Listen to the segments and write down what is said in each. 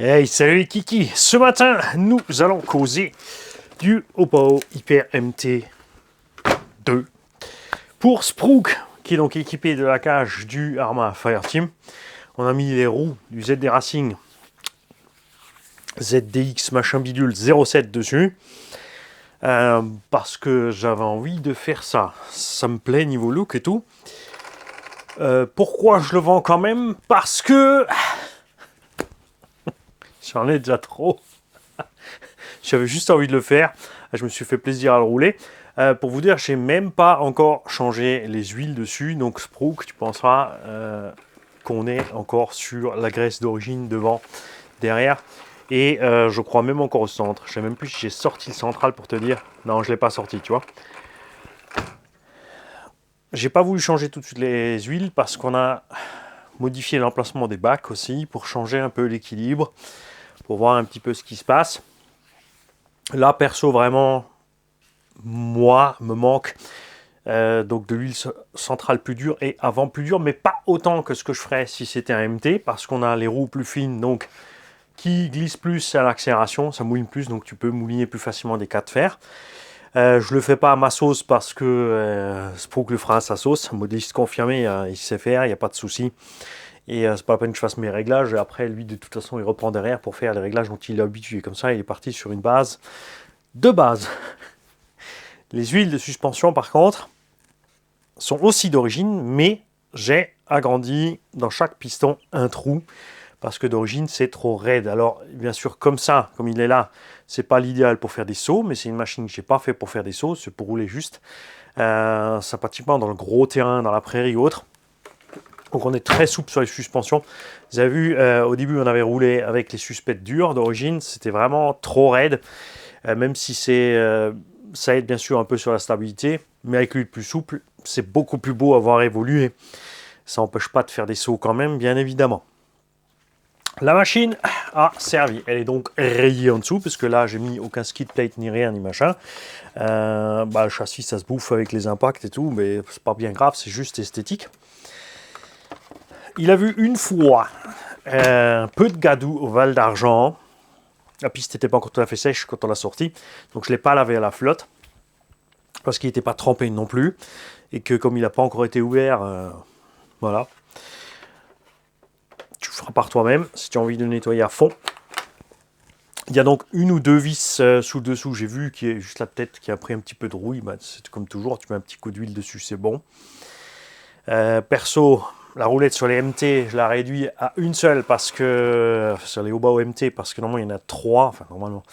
Hey, salut les kiki. Ce matin, nous allons causer du Oppo Hyper MT2 pour Sprook, qui est donc équipé de la cage du Arma Fireteam. On a mis les roues du ZD Racing ZDX machin bidule 07 dessus. Parce que j'avais envie de faire ça. Ça me plaît niveau look et tout. Pourquoi je le vends quand même? Parce que j'en ai déjà trop. J'avais juste envie de le faire. Je me suis fait plaisir à le rouler. Pour vous dire, j'ai même pas encore changé les huiles dessus. Donc Sprook, tu penseras qu'on est encore sur la graisse d'origine devant, derrière. Et je crois même encore au centre. Je sais même plus si j'ai sorti le central pour te dire. Non, je l'ai pas sorti, tu vois. J'ai pas voulu changer tout de suite les huiles parce qu'on a modifié l'emplacement des bacs aussi pour changer un peu l'équilibre, pour voir un petit peu ce qui se passe. Là, perso, vraiment, moi, me manque donc de l'huile centrale plus dure et avant plus dure, mais pas autant que ce que je ferais si c'était un MT, parce qu'on a les roues plus fines, donc qui glissent plus à l'accélération, ça mouline plus, donc tu peux mouliner plus facilement des cas de fer. Je le fais pas à ma sauce parce que Sprook le fera à sa sauce, modéliste confirmé, il sait faire, il n'y a pas de souci. Et c'est pas la peine que je fasse mes réglages. Et après, lui, de toute façon, il reprend derrière pour faire les réglages dont il est habitué. Comme ça, il est parti sur une base de base. Les huiles de suspension, par contre, sont aussi d'origine, mais j'ai agrandi dans chaque piston un trou parce que d'origine c'est trop raide. Alors bien sûr comme ça, comme il est là, c'est pas l'idéal pour faire des sauts, mais c'est une machine que j'ai pas fait pour faire des sauts, c'est pour rouler juste sympathiquement dans le gros terrain, dans la prairie ou autre. Donc on est très souple sur les suspensions. Vous avez vu, au début on avait roulé avec les suspects durs d'origine, c'était vraiment trop raide, même si ça aide bien sûr un peu sur la stabilité, mais avec l'huile plus souple, c'est beaucoup plus beau à voir évoluer. Ça n'empêche pas de faire des sauts quand même, bien évidemment. La machine a servi. Elle est donc rayée en dessous, parce que là, j'ai mis aucun skid plate, ni rien, ni machin. Le châssis, ça se bouffe avec les impacts et tout, mais c'est pas bien grave, c'est juste esthétique. Il a vu une fois un peu de gadou au Val d'Argent. La piste n'était pas encore tout à fait sèche quand on l'a sorti, donc je ne l'ai pas lavé à la flotte, parce qu'il n'était pas trempé non plus, et que comme il n'a pas encore été ouvert, voilà. Tu feras par toi-même si tu as envie de le nettoyer à fond. Il y a donc une ou deux vis sous le dessous, j'ai vu, qui est juste la tête qui a pris un petit peu de rouille. C'est comme toujours, tu mets un petit coup d'huile dessus, c'est bon. Perso, la roulette sur les MT, je la réduis à une seule parce que sur les Oppo MT, parce que normalement il y en a trois. Enfin, normalement,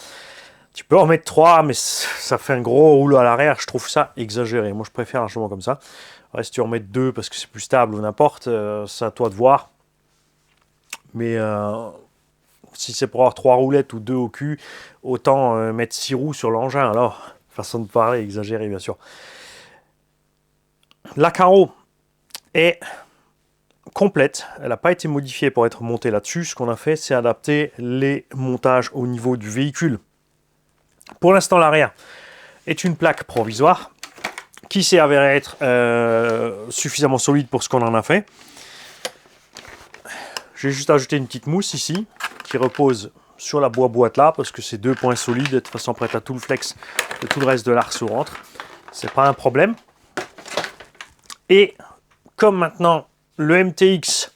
tu peux en mettre trois, mais ça fait un gros rouleau à l'arrière. Je trouve ça exagéré. Moi, je préfère largement comme ça. Ouais, si tu en mets deux parce que c'est plus stable ou n'importe, c'est à toi de voir. Mais si c'est pour avoir 3 roulettes ou 2 au cul, autant mettre 6 roues sur l'engin. Alors, façon de parler, exagérée bien sûr. La carreau est complète. Elle n'a pas été modifiée pour être montée là-dessus. Ce qu'on a fait, c'est adapter les montages au niveau du véhicule. Pour l'instant, l'arrière est une plaque provisoire qui s'est avérée être suffisamment solide pour ce qu'on en a fait. J'ai juste ajouté une petite mousse ici qui repose sur la boîte là parce que c'est 2 points solides. De toute façon, après, tu as tout le flex et tout le reste de l'arceau rentre. C'est pas un problème. Et comme maintenant le MTX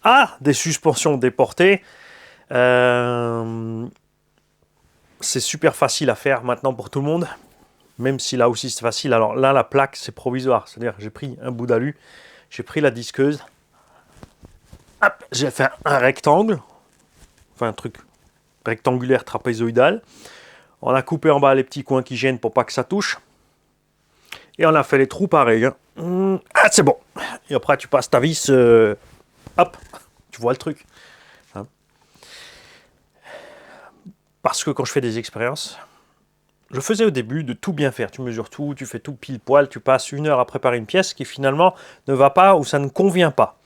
a des suspensions déportées, c'est super facile à faire maintenant pour tout le monde. Même si là aussi c'est facile. Alors là, la plaque c'est provisoire. C'est-à-dire j'ai pris un bout d'alu, j'ai pris la disqueuse. Hop, j'ai fait un rectangle, enfin un truc rectangulaire trapézoïdal. On a coupé en bas les petits coins qui gênent pour pas que ça touche. Et on a fait les trous pareils. Hein. Ah, c'est bon. Et après, tu passes ta vis. Hop, tu vois le truc. Hein. Parce que quand je fais des expériences, je faisais au début de tout bien faire. Tu mesures tout, tu fais tout pile poil, tu passes 1 heure à préparer une pièce qui finalement ne va pas ou ça ne convient pas.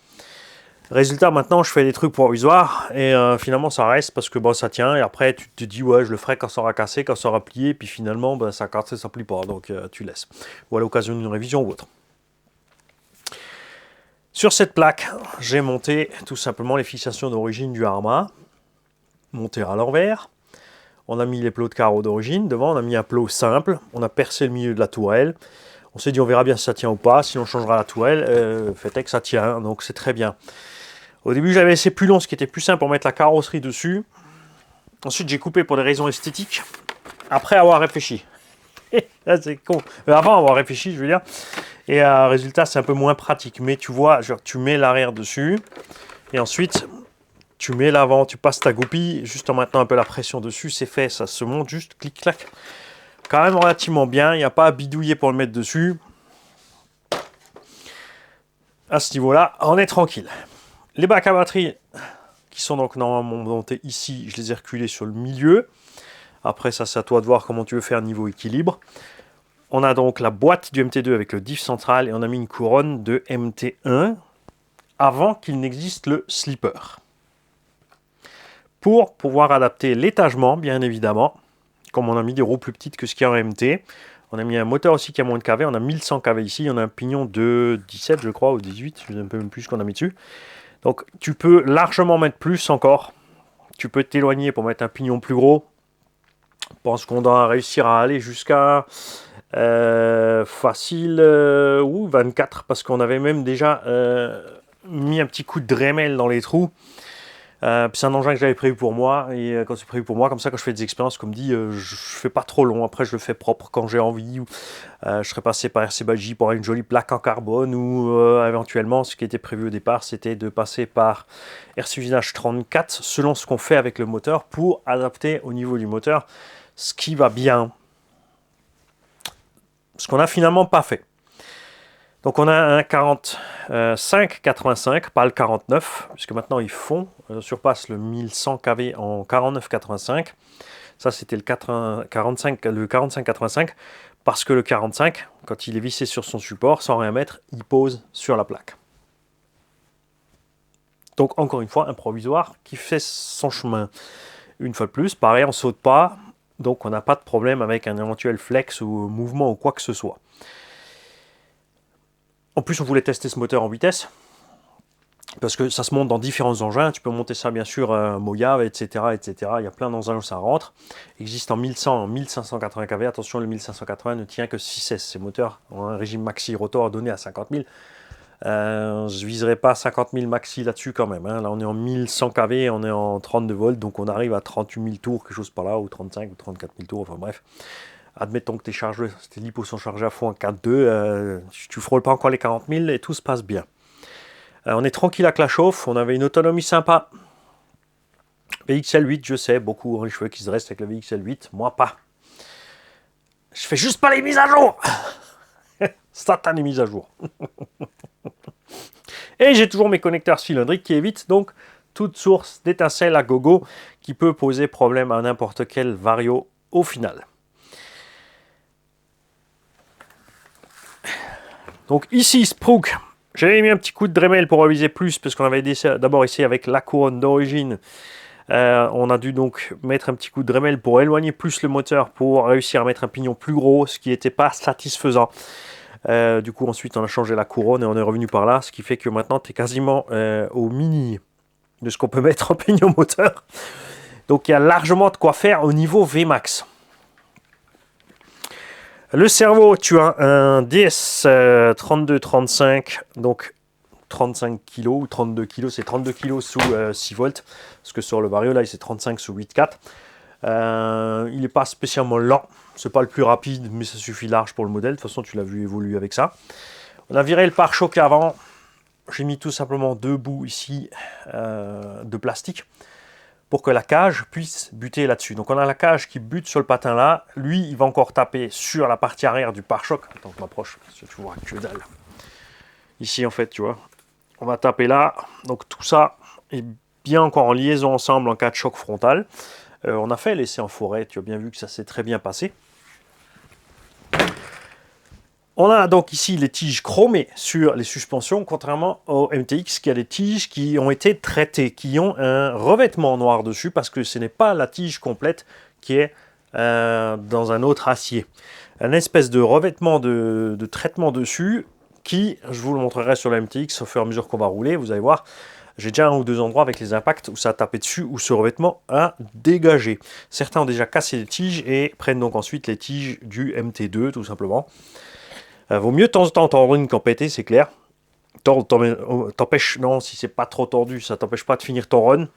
Résultat, maintenant, je fais des trucs provisoires et finalement, ça reste parce que bon, ça tient. Et après, tu te dis, ouais, je le ferai quand ça aura cassé, quand ça aura plié. Puis finalement, ben, ça casse, ça plie pas. Donc, tu laisses. Ou à l'occasion d'une révision ou autre. Sur cette plaque, j'ai monté tout simplement les fixations d'origine du Arma. monter à l'envers. On a mis les plots de carreaux d'origine. Devant, on a mis un plot simple. On a percé le milieu de la tourelle. On s'est dit, on verra bien si ça tient ou pas. Sinon, on changera la tourelle. Fait est que ça tient, donc c'est très bien. Au début, j'avais laissé plus long, ce qui était plus simple pour mettre la carrosserie dessus. Ensuite, j'ai coupé pour des raisons esthétiques. Après avoir réfléchi. C'est con. Avant avoir réfléchi, je veux dire. Et résultat, c'est un peu moins pratique. Mais tu vois, genre, tu mets l'arrière dessus. Et ensuite, tu mets l'avant. Tu passes ta goupille. Juste en maintenant un peu la pression dessus. C'est fait. Ça se monte juste clic-clac. Quand même relativement bien. Il n'y a pas à bidouiller pour le mettre dessus. À ce niveau-là, on est tranquille. Les bacs à batterie, qui sont donc normalement montés ici, je les ai reculés sur le milieu. Après, ça, c'est à toi de voir comment tu veux faire niveau équilibre. On a donc la boîte du MT2 avec le diff central et on a mis une couronne de MT1 avant qu'il n'existe le slipper. Pour pouvoir adapter l'étagement, bien évidemment, comme on a mis des roues plus petites que ce qu'il y a en MT, on a mis un moteur aussi qui a moins de kV, on a 1100 kV ici, on a un pignon de 17 je crois, ou 18, je ne sais un peu même plus ce qu'on a mis dessus. Donc tu peux largement mettre plus encore, tu peux t'éloigner pour mettre un pignon plus gros. Je pense qu'on doit réussir à aller jusqu'à facile 24 parce qu'on avait même déjà mis un petit coup de Dremel dans les trous. C'est un engin que j'avais prévu pour moi et quand c'est prévu pour moi, comme ça quand je fais des expériences, comme dit, je fais pas trop long. Après je le fais propre quand j'ai envie. Je serais passé par RC Bagi pour avoir une jolie plaque en carbone ou éventuellement ce qui était prévu au départ c'était de passer par RC Usinage 34 selon ce qu'on fait avec le moteur pour adapter au niveau du moteur ce qui va bien. Ce qu'on n'a finalement pas fait. Donc on a un 45-85, pas le 49, puisque maintenant ils font, surpasse le 1100 kV en 49-85. Ça c'était le 45-85, parce que le 45, quand il est vissé sur son support, sans rien mettre, il pose sur la plaque. Donc encore une fois, un provisoire qui fait son chemin. Une fois de plus, pareil, on ne saute pas, donc on n'a pas de problème avec un éventuel flex ou mouvement ou quoi que ce soit. En plus, on voulait tester ce moteur en vitesse, parce que ça se monte dans différents engins. Tu peux monter ça, bien sûr, Moya, etc., etc. Il y a plein d'engins où ça rentre. Il existe en 1100, en 1580 kV. Attention, le 1580 ne tient que 6S. Ces moteurs ont un régime maxi rotor donné à 50 000. Je ne viserai pas 50 000 maxi là-dessus quand même. Hein. Là, on est en 1100 kV, on est en 32 volts, donc on arrive à 38 000 tours, quelque chose par là, ou 35 ou 34 000 tours, enfin bref. Admettons que tes lipos sont chargés à fond en 4.2, tu frôles pas encore les 40 000 et tout se passe bien. On est tranquille avec la chauffe, on avait une autonomie sympa. VXL8, je sais, beaucoup ont les cheveux qui se dressent avec le VXL8, moi pas. Je fais juste pas les mises à jour. Satan les mises à jour. Et j'ai toujours mes connecteurs cylindriques qui évitent donc toute source d'étincelle à gogo qui peut poser problème à n'importe quel vario au final. Donc ici, Sprook, j'avais mis un petit coup de Dremel pour réviser plus, parce qu'on avait d'abord essayé avec la couronne d'origine. On a dû donc mettre un petit coup de Dremel pour éloigner plus le moteur, pour réussir à mettre un pignon plus gros, ce qui n'était pas satisfaisant. Du coup, ensuite, on a changé la couronne et on est revenu par là, ce qui fait que maintenant, tu es quasiment au mini de ce qu'on peut mettre en pignon moteur. Donc, il y a largement de quoi faire au niveau Vmax. Le cerveau, tu as un DS 3235, donc 35 kg ou 32 kg, c'est 32 kg sous 6 volts, parce que sur le Vario, là, c'est 35 sous 8.4. Il n'est pas spécialement lent, c'est pas le plus rapide, mais ça suffit large pour le modèle. De toute façon, tu l'as vu évoluer avec ça. On a viré le pare-choc avant. J'ai mis tout simplement deux bouts ici de plastique pour que la cage puisse buter là-dessus. Donc on a la cage qui bute sur le patin là. Lui, il va encore taper sur la partie arrière du pare-choc. Attends, je m'approche, parce que tu vois que dalle. Ici, en fait, tu vois. On va taper là. Donc tout ça est bien encore en liaison ensemble en cas de choc frontal. On a fait l'essai en forêt. Tu as bien vu que ça s'est très bien passé. On a donc ici les tiges chromées sur les suspensions, contrairement au MTX qui a des tiges qui ont été traitées, qui ont un revêtement noir dessus, parce que ce n'est pas la tige complète qui est dans un autre acier. Un espèce de revêtement de traitement dessus qui, je vous le montrerai sur le MTX au fur et à mesure qu'on va rouler, vous allez voir, J'ai déjà un ou deux endroits avec les impacts où ça a tapé dessus, où ce revêtement a dégagé. Certains ont déjà cassé les tiges et prennent donc ensuite les tiges du MT2 tout simplement. Vaut mieux de temps en temps tordre une qu'en péter, c'est clair. T'empêche, non, si c'est pas trop tordu, ça t'empêche pas de finir ton run.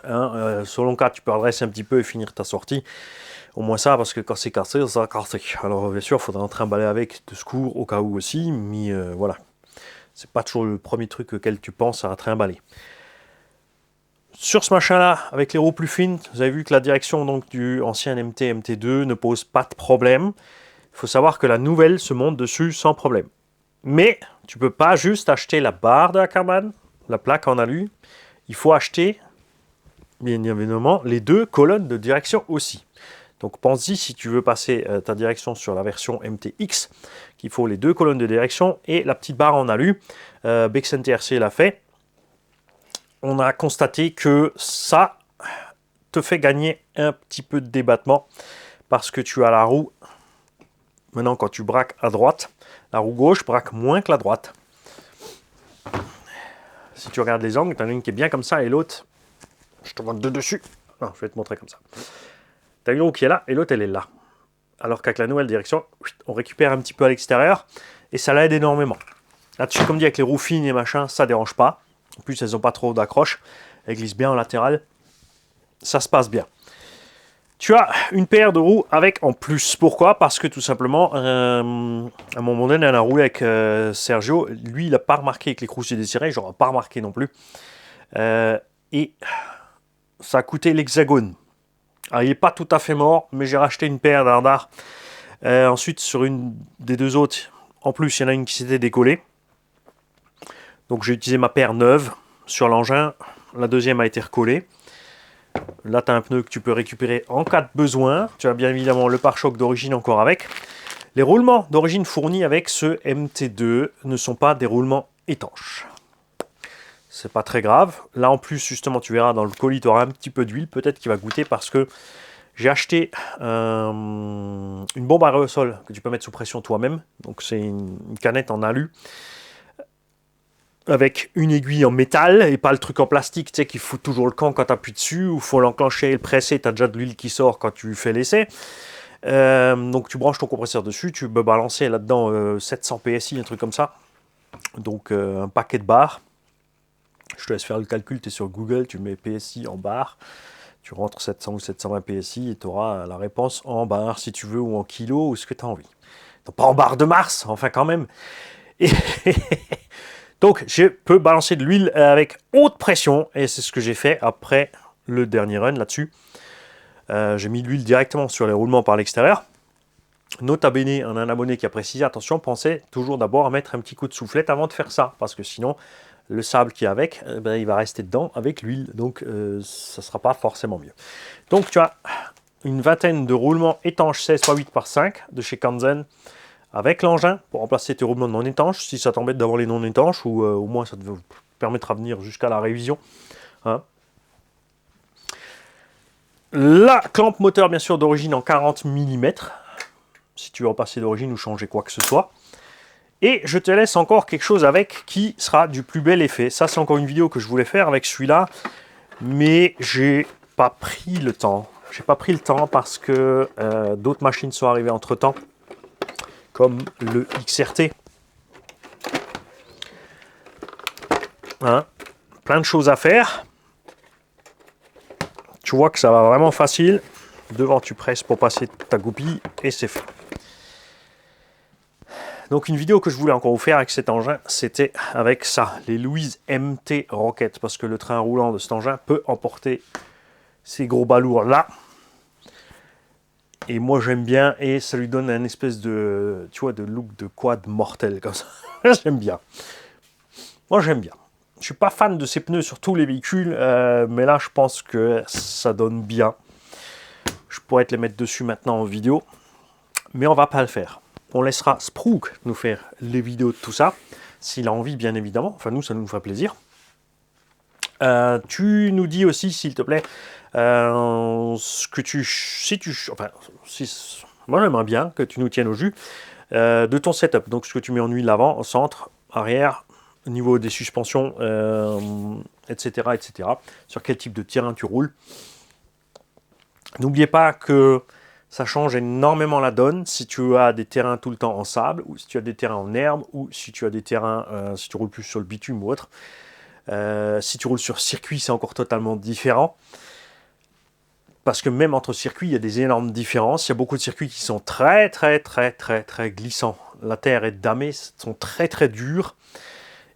Hein, selon le cas, tu peux redresser un petit peu et finir ta sortie. Au moins ça, parce que quand c'est cassé, ça a cassé. Alors bien sûr, il faudra en trimballer avec de secours au cas où aussi, mais voilà. C'est pas toujours le premier truc auquel tu penses à trimballer. Sur ce machin-là, avec les roues plus fines, vous avez vu que la direction donc, du ancien MT, MT2 ne pose pas de problème. Il faut savoir que la nouvelle se monte dessus sans problème. Mais tu peux pas juste acheter la barre de la carbone, la plaque en alu. Il faut acheter, bien évidemment, les deux colonnes de direction aussi. Donc pense-y si tu veux passer ta direction sur la version MTX, qu'il faut les deux colonnes de direction et la petite barre en alu. Bexen TRC l'a fait. On a constaté que ça te fait gagner un petit peu de débattement parce que tu as la roue, maintenant quand tu braques à droite, la roue gauche braque moins que la droite. Si tu regardes les angles, tu as une qui est bien comme ça et l'autre, je te montre de dessus. Non, je vais te montrer comme ça. Tu as une roue qui est là et l'autre elle est là. Alors qu'avec la nouvelle direction, on récupère un petit peu à l'extérieur et ça l'aide énormément. Là-dessus, comme dit, avec les roues fines et machin, ça dérange pas. En plus, elles n'ont pas trop d'accroche. Elles glissent bien en latéral. Ça se passe bien. Tu as une paire de roues avec en plus. Pourquoi? Parce que tout simplement, à un moment donné, on a roulé avec Sergio. Lui, il n'a pas remarqué que les croustilles déchirées. J'aurais pas remarqué non plus. Et ça a coûté l'hexagone. Alors, il n'est pas tout à fait mort, mais j'ai racheté une paire d'Ardard. Ensuite, sur une des deux autres, en plus, il y en a une qui s'était décollée. Donc j'ai utilisé ma paire neuve sur l'engin. La deuxième a été recollée. Là, tu as un pneu que tu peux récupérer en cas de besoin. Tu as bien évidemment le pare-choc d'origine encore avec. Les roulements d'origine fournis avec ce MT2 ne sont pas des roulements étanches. C'est pas très grave. Là, en plus, justement, tu verras dans le colis, tu auras un petit peu d'huile. Peut-être qu'il va goûter parce que j'ai acheté une bombe à aérosol que tu peux mettre sous pression toi-même. Donc c'est une canette en alu avec une aiguille en métal et pas le truc en plastique, tu sais, qui fout toujours le camp quand tu appuies dessus, ou il faut l'enclencher et le presser, tu as déjà de l'huile qui sort quand tu fais l'essai. Donc tu branches ton compresseur dessus, tu peux balancer là-dedans 700 PSI, un truc comme ça. Donc un paquet de barres. Je te laisse faire le calcul, tu es sur Google, tu mets PSI en barres, tu rentres 700 ou 720 PSI et tu auras la réponse en barres si tu veux, ou en kilos, ou ce que tu as envie. Donc, pas en barres de Mars, enfin quand même. Et donc, je peux balancer de l'huile avec haute pression, et c'est ce que j'ai fait après le dernier run là-dessus. J'ai mis de l'huile directement sur les roulements par l'extérieur. Nota bene, on a un abonné qui a précisé, attention, pensez toujours d'abord à mettre un petit coup de soufflette avant de faire ça, parce que sinon, le sable qui est avec, il va rester dedans avec l'huile, donc ça ne sera pas forcément mieux. Donc, tu as une vingtaine de roulements étanches 16x8x5 de chez Kanzen, avec l'engin pour remplacer tes roulements non étanches, si ça t'embête d'avoir les non étanches, ou au moins ça te permettra de venir jusqu'à la révision. Hein. La clampe moteur, bien sûr, d'origine en 40 mm, si tu veux repasser d'origine ou changer quoi que ce soit. Et je te laisse encore quelque chose avec qui sera du plus bel effet. Ça, c'est encore une vidéo que je voulais faire avec celui-là, mais j'ai pas pris le temps. J'ai pas pris le temps parce que d'autres machines sont arrivées entre-temps, comme le XRT. Hein, plein de choses à faire. Tu vois que ça va vraiment facile. Devant, tu presses pour passer ta goupille et c'est fait. Donc une vidéo que je voulais encore vous faire avec cet engin, c'était avec ça, les Louise MT Rocket, parce que le train roulant de cet engin peut emporter ces gros balourds là. Et moi j'aime bien, et ça lui donne un espèce de, tu vois, de look de quad mortel comme ça. J'aime bien. Moi j'aime bien. Je suis pas fan de ces pneus sur tous les véhicules, mais là je pense que ça donne bien. Je pourrais te les mettre dessus maintenant en vidéo, mais on va pas le faire. On laissera Sprook nous faire les vidéos de tout ça, s'il a envie bien évidemment. Enfin nous ça nous ferait plaisir. Tu nous dis aussi s'il te plaît ce que moi j'aimerais bien que tu nous tiennes au jus de ton setup. Donc ce que tu mets en huile avant, au centre, arrière, au niveau des suspensions, etc., etc. Sur quel type de terrain tu roules. N'oubliez pas que ça change énormément la donne si tu as des terrains tout le temps en sable, ou si tu as des terrains en herbe, ou si tu as des terrains, si tu roules plus sur le bitume ou autre. Si tu roules sur circuit, c'est encore totalement différent. Parce que même entre circuits, il y a des énormes différences. Il y a beaucoup de circuits qui sont très glissants. La terre est damée, sont très durs.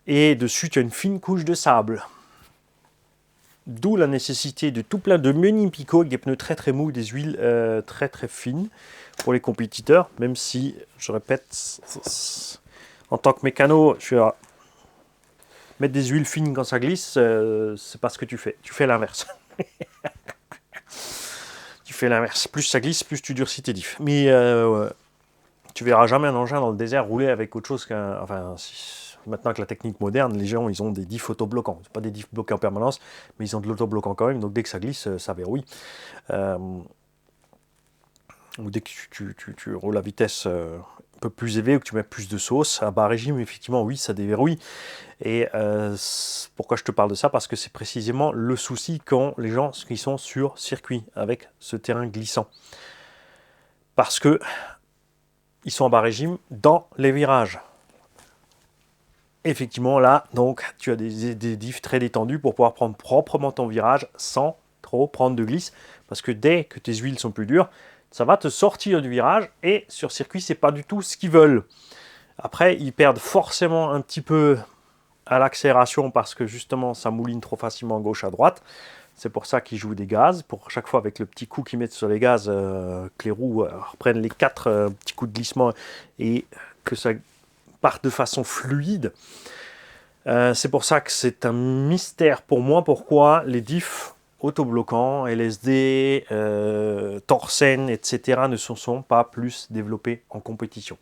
Et dessus, tu as une fine couche de sable. D'où la nécessité de tout plein de mini picots avec des pneus très mous, des huiles très fines pour les compétiteurs. Même si, je répète, en tant que mécano, je suis à mettre des huiles fines quand ça glisse, c'est pas ce que tu fais. Tu fais l'inverse. Tu fais l'inverse. Plus ça glisse, plus tu durcis tes diffs. Mais tu verras jamais un engin dans le désert rouler avec autre chose qu'un... Enfin, maintenant avec la technique moderne, les gens, ils ont des diffs autobloquants. C'est pas des diffs bloqués en permanence, mais ils ont de l'autobloquant quand même. Donc dès que ça glisse, ça verrouille. Ou dès que tu roules à vitesse un peu plus élevée ou que tu mets plus de sauce, à bas régime, effectivement, oui, ça déverrouille. Et pourquoi je te parle de ça? Parce que c'est précisément le souci quand les gens qui sont sur circuit avec ce terrain glissant. Parce que ils sont en bas régime dans les virages. Effectivement, là, donc, tu as des diffs très détendus pour pouvoir prendre proprement ton virage sans trop prendre de glisse. Parce que dès que tes huiles sont plus dures, ça va te sortir du virage. Et sur circuit, c'est pas du tout ce qu'ils veulent. Après, ils perdent forcément un petit peu à l'accélération parce que justement, ça mouline trop facilement gauche à droite. C'est pour ça qu'ils jouent des gaz. Pour chaque fois, avec le petit coup qu'ils mettent sur les gaz, que les roues reprennent les 4 petits coups de glissement et que ça parte de façon fluide. C'est pour ça que c'est un mystère pour moi pourquoi les diffs autobloquants, LSD, Torsen, etc. ne sont pas plus développés en compétition.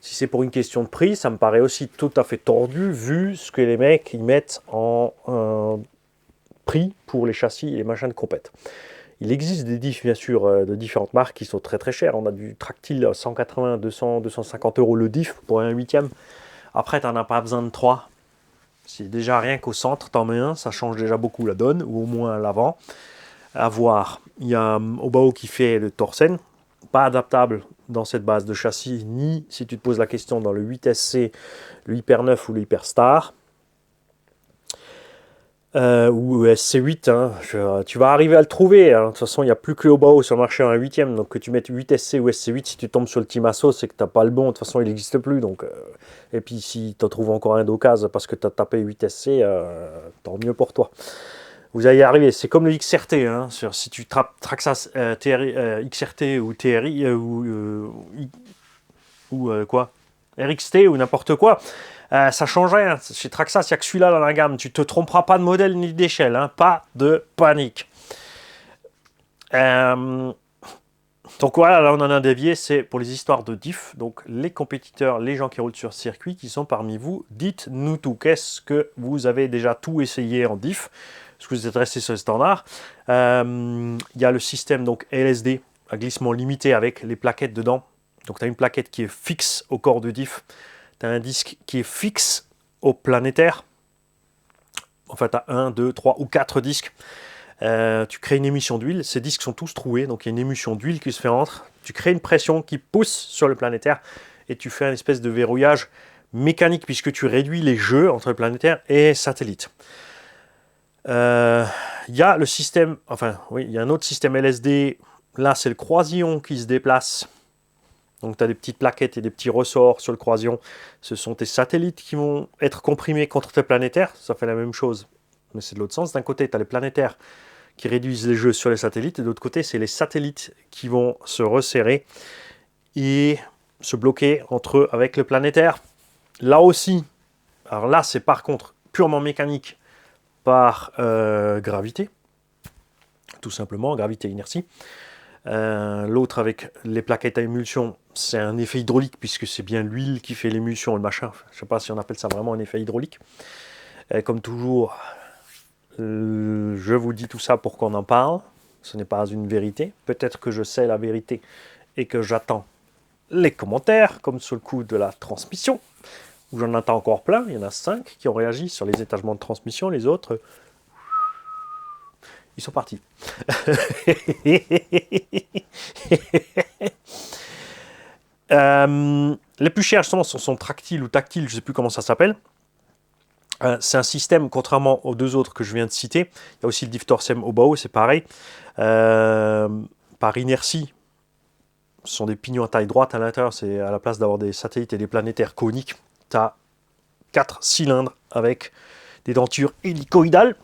Si c'est pour une question de prix, ça me paraît aussi tout à fait tordu vu ce que les mecs ils mettent en prix pour les châssis et les machins de compète. Il existe des diffs, bien sûr, de différentes marques qui sont très chères. On a du Tractile 180, 200, 250 € le diff pour un 8e. Après, tu n'en as pas besoin de 3. C'est déjà rien qu'au centre, t'en mets un, ça change déjà beaucoup la donne, ou au moins à l'avant. À voir. Il y a Obao qui fait le Torsen, pas adaptable dans cette base de châssis, ni si tu te poses la question dans le 8SC, le Hyper 9 ou le Hyper Star. Ou SC8, hein, tu vas arriver à le trouver. Hein. De toute façon, il n'y a plus que le Obao sur le marché en 8e. Donc que tu mettes 8SC ou SC8, si tu tombes sur le Team Asso, c'est que tu n'as pas le bon. De toute façon, il n'existe plus. Donc, et puis si tu en trouves encore un d'occasion parce que tu as tapé 8SC, tant mieux pour toi. Vous allez y arriver. C'est comme le XRT. Hein, si tu trappes Traxxas XRT ou TRI ou quoi RXT ou n'importe quoi. Ça change rien. Chez Traxxas, il n'y a que celui-là dans la gamme. Tu ne te tromperas pas de modèle ni d'échelle. Hein. Pas de panique. Donc voilà, là on en a dévié. C'est pour les histoires de diff. Donc les compétiteurs, les gens qui roulent sur circuit, qui sont parmi vous, dites-nous tout. Qu'est-ce que vous avez déjà tout essayé en diff? Est-ce que vous êtes resté sur le standard? Il y a le système donc LSD à glissement limité avec les plaquettes dedans. Donc tu as une plaquette qui est fixe au corps de diff. Tu as un disque qui est fixe au planétaire. Enfin, tu as 1, 2, 3 ou 4 disques. Tu crées une émission d'huile. Ces disques sont tous troués, donc il y a une émission d'huile qui se fait entre. Tu crées une pression qui pousse sur le planétaire et tu fais une espèce de verrouillage mécanique puisque tu réduis les jeux entre le planétaire et satellite. Il y a le système, enfin oui, il y a un autre système LSD. Là, c'est le croisillon qui se déplace. Donc tu as des petites plaquettes et des petits ressorts sur le croisillon. Ce sont tes satellites qui vont être comprimés contre tes planétaires. Ça fait la même chose, mais c'est de l'autre sens. D'un côté, tu as les planétaires qui réduisent les jeux sur les satellites. Et de l'autre côté, c'est les satellites qui vont se resserrer et se bloquer entre eux avec le planétaire. Là aussi, alors là, c'est par contre purement mécanique par gravité. Tout simplement, gravité-inertie. L'autre avec les plaquettes à émulsion, c'est un effet hydraulique puisque c'est bien l'huile qui fait l'émulsion, le machin. Je ne sais pas si on appelle ça vraiment un effet hydraulique. Comme toujours, je vous dis tout ça pour qu'on en parle. Ce n'est pas une vérité. Peut-être que je sais la vérité et que j'attends les commentaires, comme sur le coup de la transmission. où j'en attends encore plein. Il y en a 5 qui ont réagi sur les étagements de transmission. Les autres, ils sont partis. Les plus chers, justement, sont tractiles ou tactiles, je ne sais plus comment ça s'appelle. C'est un système, contrairement aux deux autres que je viens de citer. Il y a aussi le Diftorsem Obao, c'est pareil. Par inertie, ce sont des pignons à taille droite à l'intérieur. C'est à la place d'avoir des satellites et des planétaires coniques, tu as 4 cylindres avec des dentures hélicoïdales.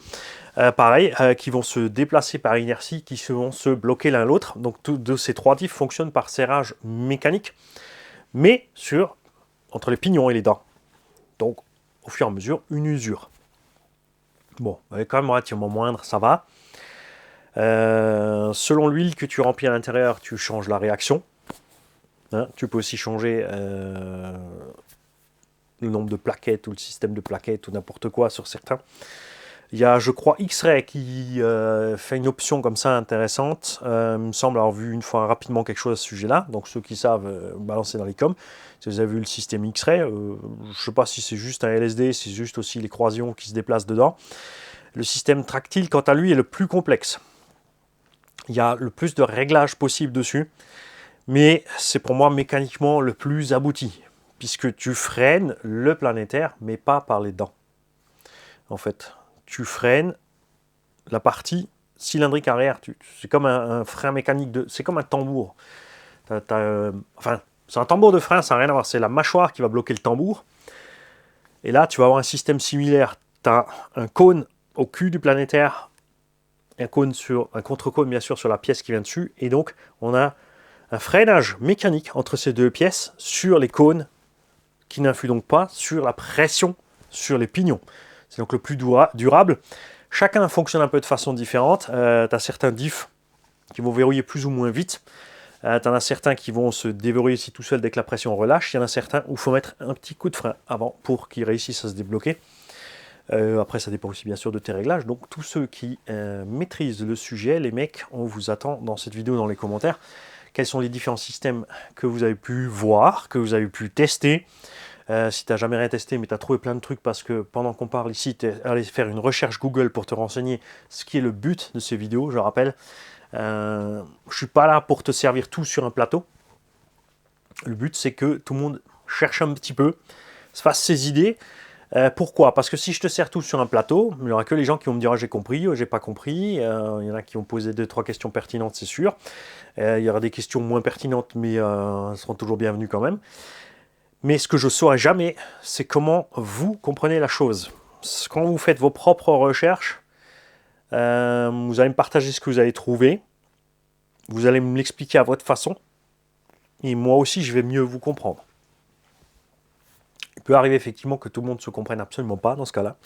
Pareil, qui vont se déplacer par inertie, qui vont se bloquer l'un l'autre. Donc, ces 3 diffs fonctionnent par serrage mécanique, mais entre les pignons et les dents. Donc, au fur et à mesure, une usure. Bon, elle est quand même relativement moindre, ça va. Selon l'huile que tu remplis à l'intérieur, tu changes la réaction. Hein, tu peux aussi changer le nombre de plaquettes ou le système de plaquettes ou n'importe quoi sur certains. Il y a, je crois, X-Ray qui fait une option comme ça intéressante. Il me semble avoir vu une fois rapidement quelque chose à ce sujet-là. Donc ceux qui savent, balancer dans les coms. Si vous avez vu le système X-Ray, je ne sais pas si c'est juste un LSD, c'est juste aussi les croisillons qui se déplacent dedans. Le système tractile, quant à lui, est le plus complexe. Il y a le plus de réglages possible dessus. Mais c'est pour moi mécaniquement le plus abouti. Puisque tu freines le planétaire, mais pas par les dents. En fait, tu freines la partie cylindrique arrière. C'est comme un frein mécanique, c'est comme un tambour. Enfin, c'est un tambour de frein, ça n'a rien à voir. C'est la mâchoire qui va bloquer le tambour. Et là, tu vas avoir un système similaire. Tu as un cône au cul du planétaire, un contre-cône bien sûr sur la pièce qui vient dessus. Et donc, on a un freinage mécanique entre ces deux pièces sur les cônes qui n'influent donc pas sur la pression sur les pignons. C'est donc le plus durable. Chacun fonctionne un peu de façon différente. Tu as certains diffs qui vont verrouiller plus ou moins vite. Tu en as certains qui vont se déverrouiller ici tout seul dès que la pression relâche. Il y en a certains où il faut mettre un petit coup de frein avant pour qu'ils réussissent à se débloquer. Après, ça dépend aussi bien sûr de tes réglages. Donc tous ceux qui maîtrisent le sujet, les mecs, on vous attend dans cette vidéo dans les commentaires. Quels sont les différents systèmes que vous avez pu voir, que vous avez pu tester. Si tu n'as jamais rien testé, mais tu as trouvé plein de trucs parce que pendant qu'on parle ici, tu es allé faire une recherche Google pour te renseigner ce qui est le but de ces vidéos, je rappelle. Je ne suis pas là pour te servir tout sur un plateau. Le but, c'est que tout le monde cherche un petit peu, se fasse ses idées. Pourquoi? Parce que si je te sers tout sur un plateau, il n'y aura que les gens qui vont me dire j'ai compris, j'ai pas compris. Il y en a qui vont poser 2-3 questions pertinentes, c'est sûr. Il y aura des questions moins pertinentes, mais elles seront toujours bienvenues quand même. Mais ce que je ne saurai jamais, c'est comment vous comprenez la chose. Quand vous faites vos propres recherches, vous allez me partager ce que vous avez trouvé. Vous allez me l'expliquer à votre façon. Et moi aussi, je vais mieux vous comprendre. Il peut arriver effectivement que tout le monde ne se comprenne absolument pas dans ce cas-là.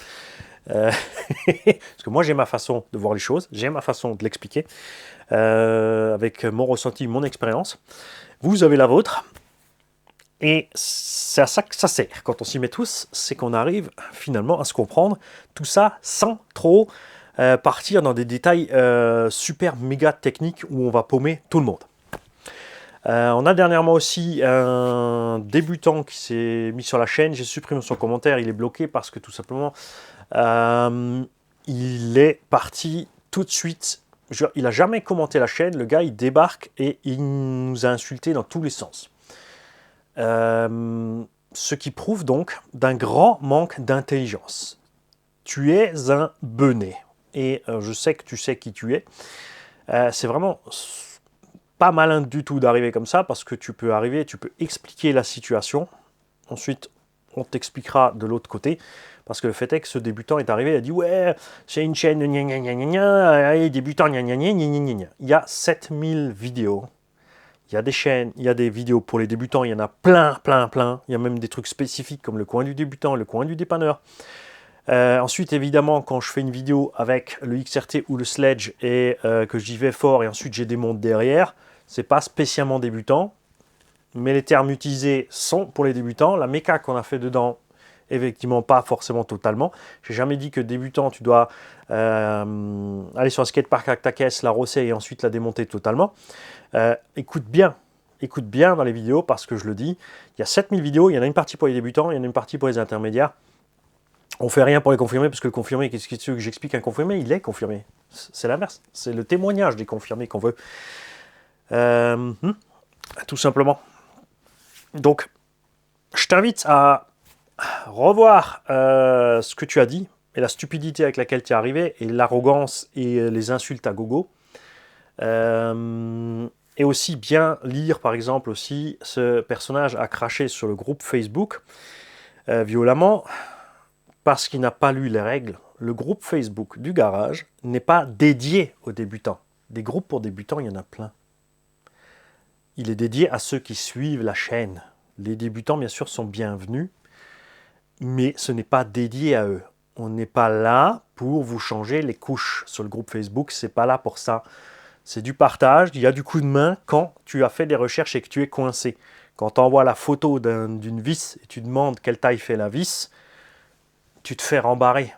Parce que moi, j'ai ma façon de voir les choses. J'ai ma façon de l'expliquer. Avec mon ressenti, mon expérience. Vous avez la vôtre. Et c'est à ça que ça sert. Quand on s'y met tous, c'est qu'on arrive finalement à se comprendre. Tout ça sans trop partir dans des détails super méga techniques où on va paumer tout le monde. On a dernièrement aussi un débutant qui s'est mis sur la chaîne. J'ai supprimé son commentaire, il est bloqué parce que tout simplement, il est parti tout de suite. Il n'a jamais commenté la chaîne. Le gars, il débarque et il nous a insultés dans tous les sens. Ce qui prouve donc d'un grand manque d'intelligence. Tu es un benet. Et je sais que tu sais qui tu es. C'est vraiment pas malin du tout d'arriver comme ça parce que tu peux arriver, tu peux expliquer la situation. Ensuite, on t'expliquera de l'autre côté. Parce que le fait est que ce débutant est arrivé, il a dit « Ouais, c'est une chaîne de gna gna gna gna gna, et débutant gna gna gna gna gna gna ». Il y a 7000 vidéos. Il y a des chaînes, il y a des vidéos pour les débutants, il y en a plein. Il y a même des trucs spécifiques comme le coin du débutant, le coin du dépanneur. Ensuite, évidemment, quand je fais une vidéo avec le XRT ou le Sledge et que j'y vais fort et ensuite j'ai des montres derrière, c'est pas spécialement débutant, mais les termes utilisés sont pour les débutants. La méca qu'on a fait dedans, effectivement, pas forcément totalement. J'ai jamais dit que débutant, tu dois aller sur un skatepark avec ta caisse, la rosser et ensuite la démonter totalement. Écoute bien écoute bien dans les vidéos parce que je le dis, il y a 7000 vidéos, il y en a une partie pour les débutants, il y en a une partie pour les intermédiaires. On fait rien pour les confirmer parce que le confirmé, qu'est-ce que j'explique un confirmé? Il est confirmé. C'est l'inverse. C'est le témoignage des confirmés qu'on veut. Tout simplement. Donc, je t'invite à revoir ce que tu as dit et la stupidité avec laquelle tu es arrivé et l'arrogance et les insultes à gogo. Et aussi bien lire, par exemple, aussi ce personnage a craché sur le groupe Facebook violemment parce qu'il n'a pas lu les règles. Le groupe Facebook du garage n'est pas dédié aux débutants. Des groupes pour débutants, il y en a plein. Il est dédié à ceux qui suivent la chaîne. Les débutants, bien sûr, sont bienvenus, mais ce n'est pas dédié à eux. On n'est pas là pour vous changer les couches sur le groupe Facebook, c'est pas là pour ça. C'est du partage, il y a du coup de main quand tu as fait des recherches et que tu es coincé. Quand tu envoies la photo d'une vis et tu demandes quelle taille fait la vis, tu te fais rembarrer.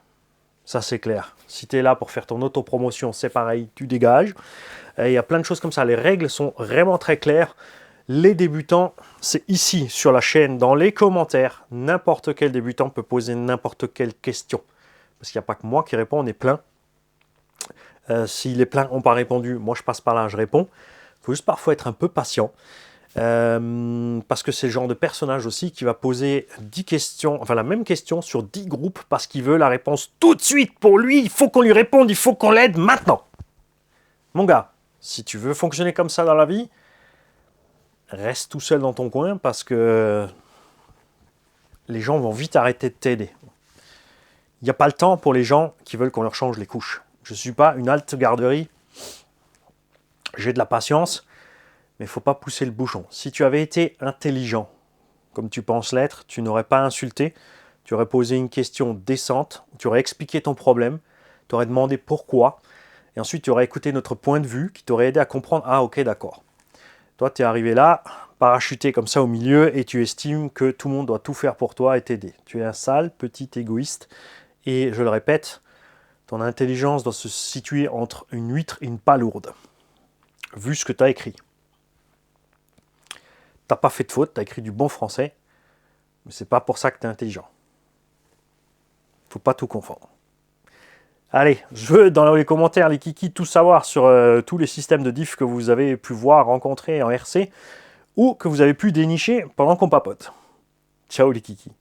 Ça, c'est clair. Si tu es là pour faire ton autopromotion, c'est pareil, tu dégages. Il y a plein de choses comme ça. Les règles sont vraiment très claires. Les débutants, c'est ici, sur la chaîne, dans les commentaires. N'importe quel débutant peut poser n'importe quelle question. Parce qu'il n'y a pas que moi qui réponds, on est plein. Si les pleins n'ont pas répondu, moi je passe par là, je réponds. Il faut juste parfois être un peu patient. Parce que c'est le genre de personnage aussi qui va poser 10 questions, enfin la même question sur 10 groupes parce qu'il veut la réponse tout de suite pour lui. Il faut qu'on lui réponde, il faut qu'on l'aide maintenant. Mon gars, si tu veux fonctionner comme ça dans la vie, reste tout seul dans ton coin parce que les gens vont vite arrêter de t'aider. Il n'y a pas le temps pour les gens qui veulent qu'on leur change les couches. Je ne suis pas une halte garderie. J'ai de la patience, mais il ne faut pas pousser le bouchon. Si tu avais été intelligent, comme tu penses l'être, tu n'aurais pas insulté, tu aurais posé une question décente, tu aurais expliqué ton problème, tu aurais demandé pourquoi, et ensuite tu aurais écouté notre point de vue qui t'aurait aidé à comprendre « Ah ok, d'accord ». Toi, tu es arrivé là, parachuté comme ça au milieu, et tu estimes que tout le monde doit tout faire pour toi et t'aider. Tu es un sale petit égoïste, et je le répète, ton intelligence doit se situer entre une huître et une palourde, vu ce que tu as écrit. T'as pas fait de faute, tu as écrit du bon français, mais c'est pas pour ça que tu es intelligent. Faut pas tout confondre. Allez, je veux dans les commentaires, les kikis, tout savoir sur tous les systèmes de diff que vous avez pu voir, rencontrer en RC, ou que vous avez pu dénicher pendant qu'on papote. Ciao les kikis.